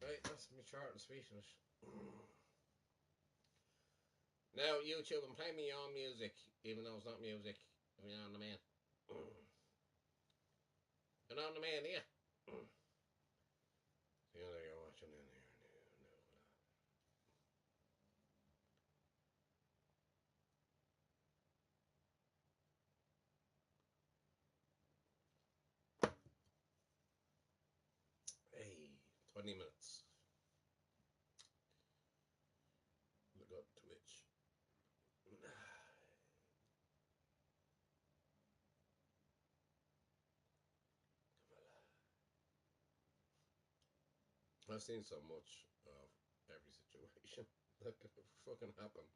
right, that's my short and sweet. Now, YouTube, I'm playing me own music, even though it's not music. You know what I mean? You know what I mean, yeah? See how you're watching in here. Hey, 20 minutes. Look up Twitch. I've seen so much of every situation that could fucking happen.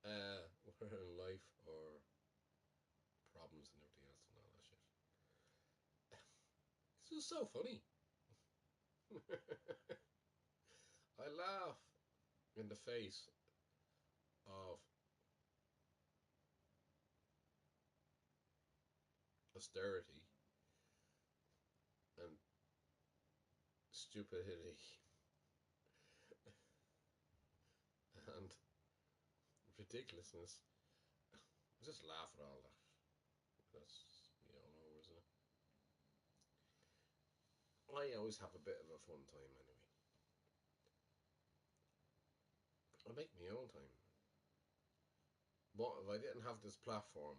Whether in life or problems and everything else and all that shit. This was so funny. I laugh in the face of austerity and stupidity and ridiculousness. I just laugh at all that. That's me all over, isn't it? I always have a bit of a fun time anyway. I make my own time. But if I didn't have this platform,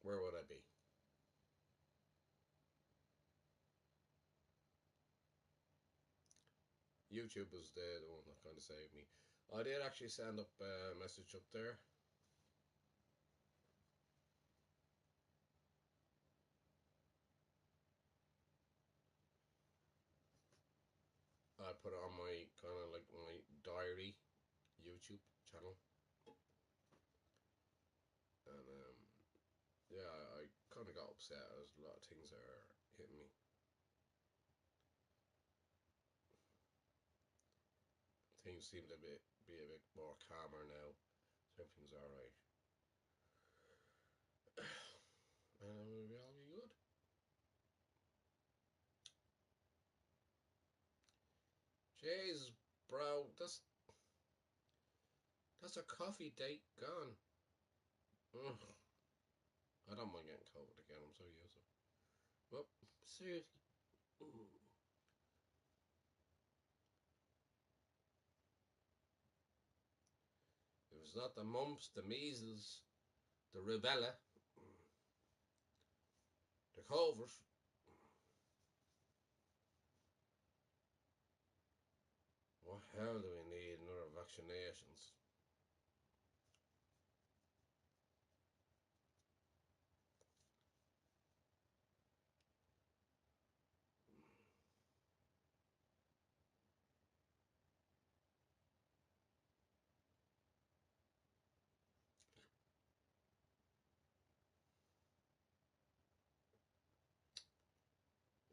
where would I be? YouTube was the one that kind of saved me. I did actually send up a message up there. I put it on my kind of like my diary YouTube channel, and yeah, I kind of got upset as a lot of things are hitting me. Things seem to be a bit more calmer now, so everything's all right, and we'll all be good. Jeez, bro, that's a coffee date gone. Ugh, I don't mind getting COVID again. I'm so used to it. Well, seriously. If it's not the mumps, the measles, the rubella, the COVID, what hell do we need another vaccinations?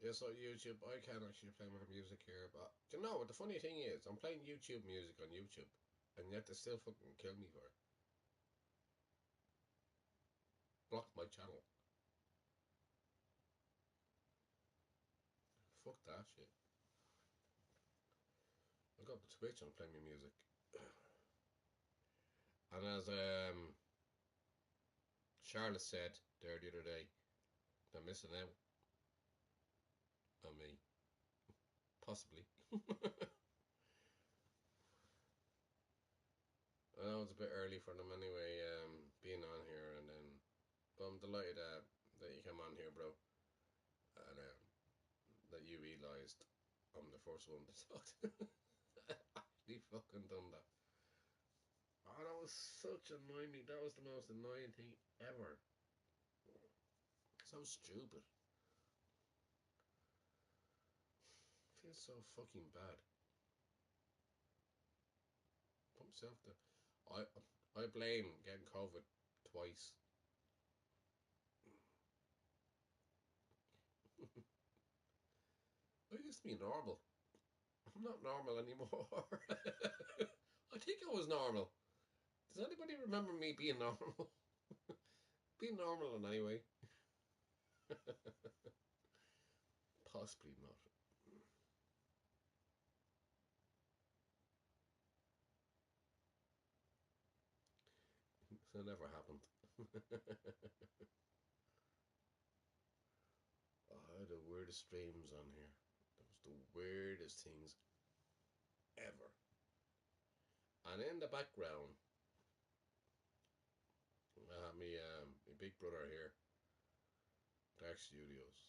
Yes, on YouTube, I can actually play my music here, but do you know what the funny thing is? I'm playing YouTube music on YouTube, and yet they still fucking kill me for it. Block my channel. Fuck that shit. I got the Twitch and play my music. And as Charlotte said there the other day, they're missing out on me. Possibly. I know it's a bit early for them anyway, being on here, and then, but I'm delighted that you came on here, bro, and that you realised I'm the first one to talk to. Actually fucking done that. Oh, that was such annoying. That was the most annoying thing ever. So stupid. Feels so fucking bad. Put myself there. I blame getting COVID twice. I used to be normal. I'm not normal anymore. I think I was normal. Does anybody remember me being normal? Being normal in any way? Possibly not. So it never happened. Oh, I had the weirdest streams on here. That was the weirdest things ever. And in the background, I had my big brother here, Dark Studios,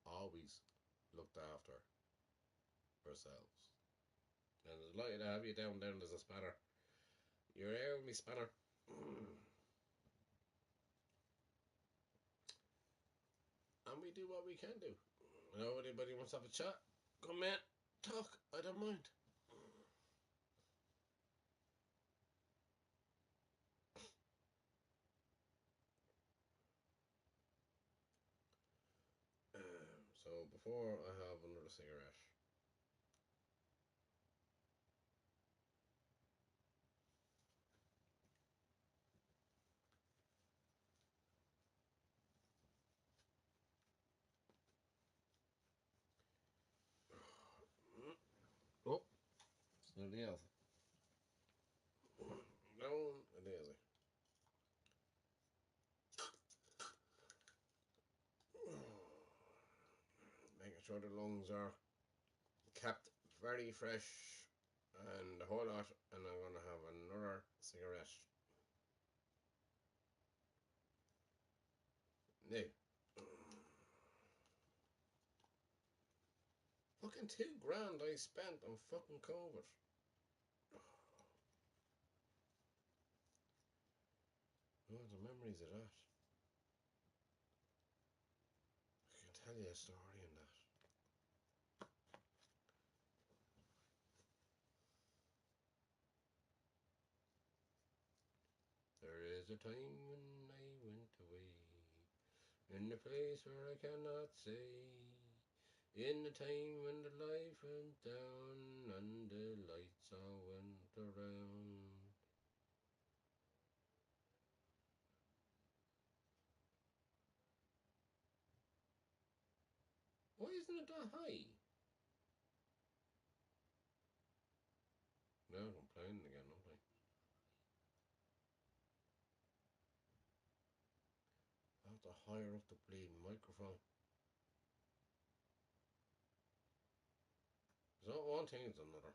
always looked after ourselves. And it's lucky to have you down there. There's a spanner. You're there with me, spanner. And we do what we can do. You know, anybody wants to have a chat, come in, talk. I don't mind. So before I have another cigarette, oh, it's nearly out. No, it is. Making sure the lungs are kept very fresh and a whole lot, and I'm gonna have another cigarette. Now, Fucking 2 grand I spent on fucking COVID. Oh, the memories of that. I can tell you a story in that. There is a time when I went away, in a place where I cannot say, in the time when the light went down and the lights all went around. Why isn't it that high? Now I'm playing again, aren't I? I have to higher up the bleeding microphone. It's not one thing, it's another.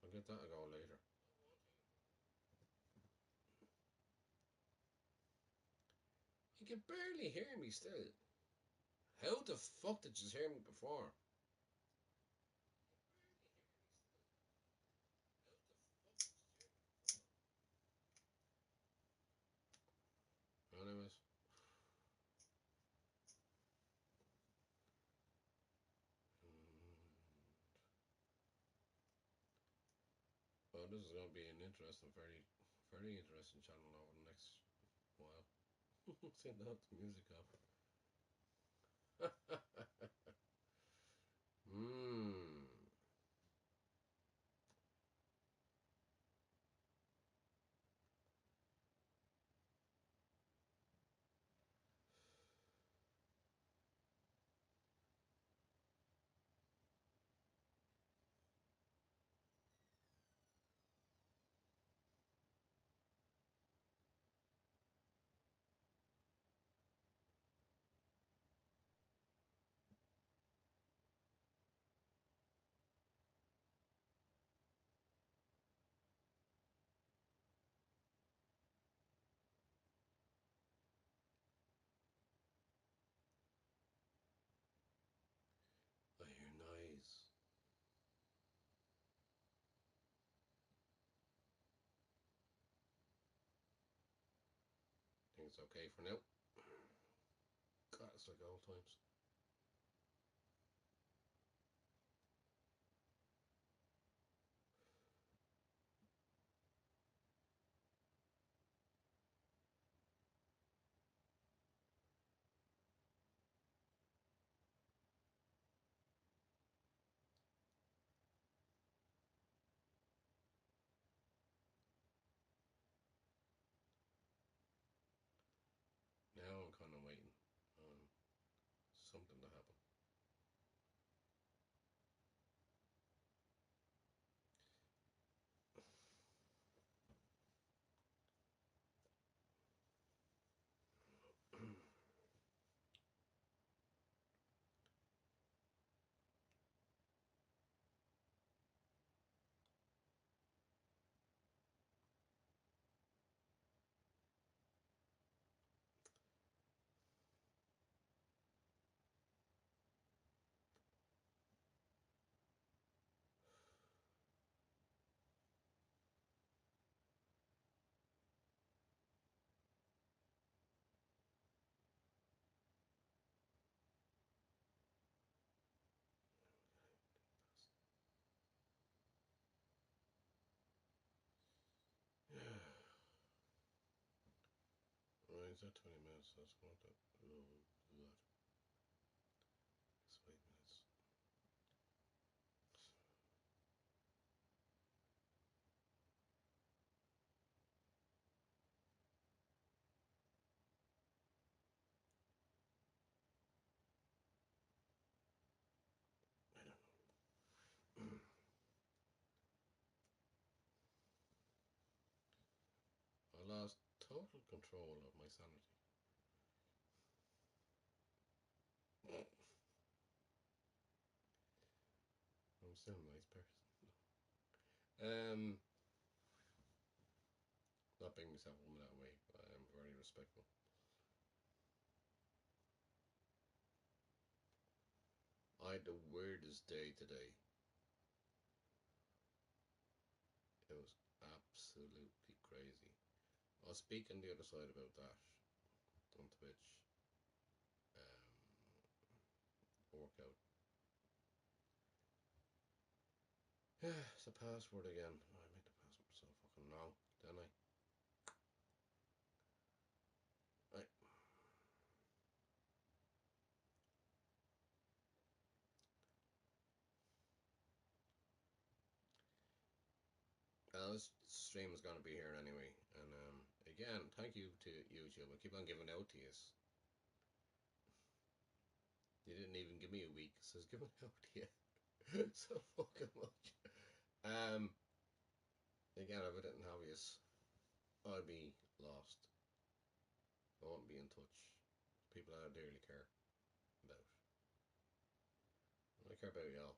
I'll get that a go later. You can barely hear me still. How the fuck did you hear me before? Anyways. Well, this is going to be an interesting, very, very interesting channel over the next while. Send out the music off. Mmm. I hear noise. I think it's okay for now. God, it's like old times. Now I'm kind of waiting on something to happen. Right, it's at 20 minutes. That's what that. Do that. It's 5 minutes. I don't know. I lost total control of my sanity. I'm still a nice person. Um, Not being myself in that way, but I am very respectful. I had the weirdest day today. It was absolutely crazy. I'll speak on the other side about that on Twitch. Workout. It's a password again. Oh, I made the password so fucking long, didn't I? Right. This stream is going to be here anyway. And again, thank you to YouTube. I keep on giving out to you. You didn't even give me a week, so it's giving out to you so fucking much. Again, if I didn't have you, I'd be lost. I wouldn't be in touch. People that I dearly care about. I care about y'all.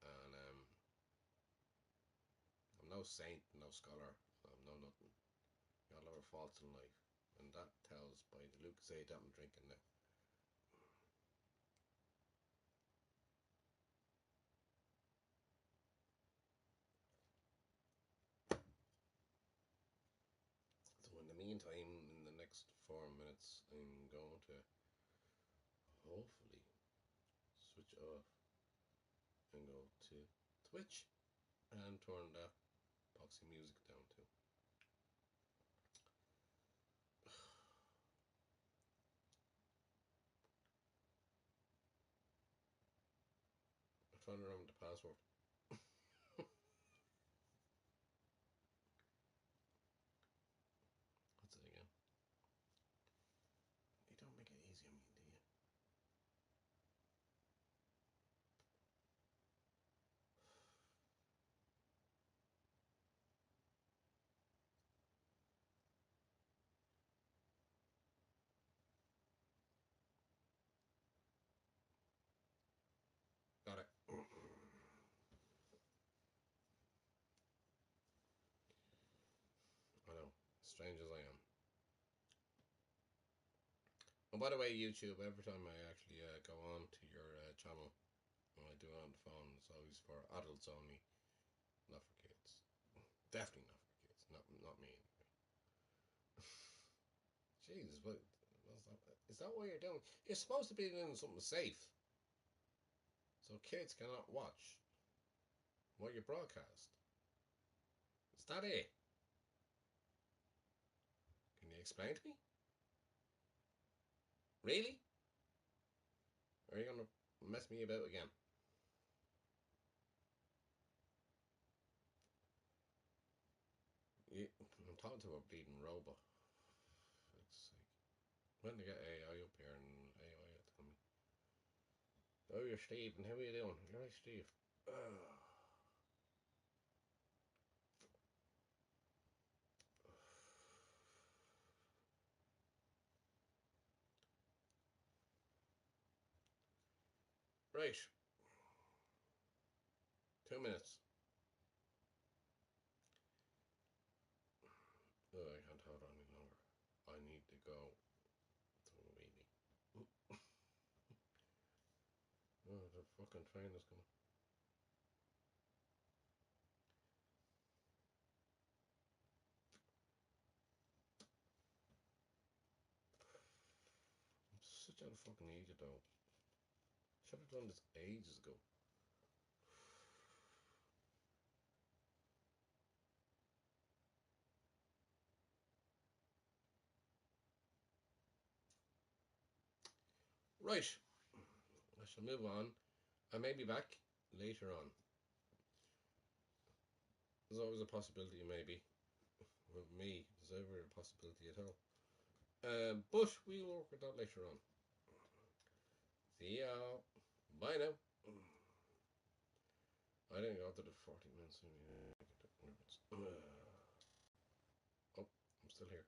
And I'm no saint, no scholar. I'm no nothing. Y'all have faults in life. And that tells by the Lucozade that I'm drinking now. So in the meantime, in the next 4 minutes, I'm going to hopefully switch off and go to Twitch and turn that boxing music down too. I'm trying to remember the password. What's it again? You don't make it easy on me, do you? Got it. I know, strange as I am. And by the way, YouTube, every time I actually go on to your channel, when I do it on the phone, it's always for adults only, not for kids. Definitely not for kids. Not me. Jesus, what? Is that what you're doing? You're supposed to be doing something safe, so kids cannot watch what you broadcast. Is that it? Can you explain to me? Really? Or are you gonna mess me about again? I'm talking to a bleeding robot. For fuck's sake. When to get AI up here and AI will tell me. Oh, you're Steve, and how are you doing? You're right, Steve. Right. 2 minutes. Oh, I can't hold on any longer. I need to go to a wee. Oh, the fucking train is coming. I'm such a fucking idiot though. Should have done this ages ago. Right. I shall move on. I may be back later on. There's always a possibility, maybe. With me, there's ever a possibility at all. But we'll work with that later on. See ya. Bye now. I didn't go to the 40 minutes. Oh, I'm still here.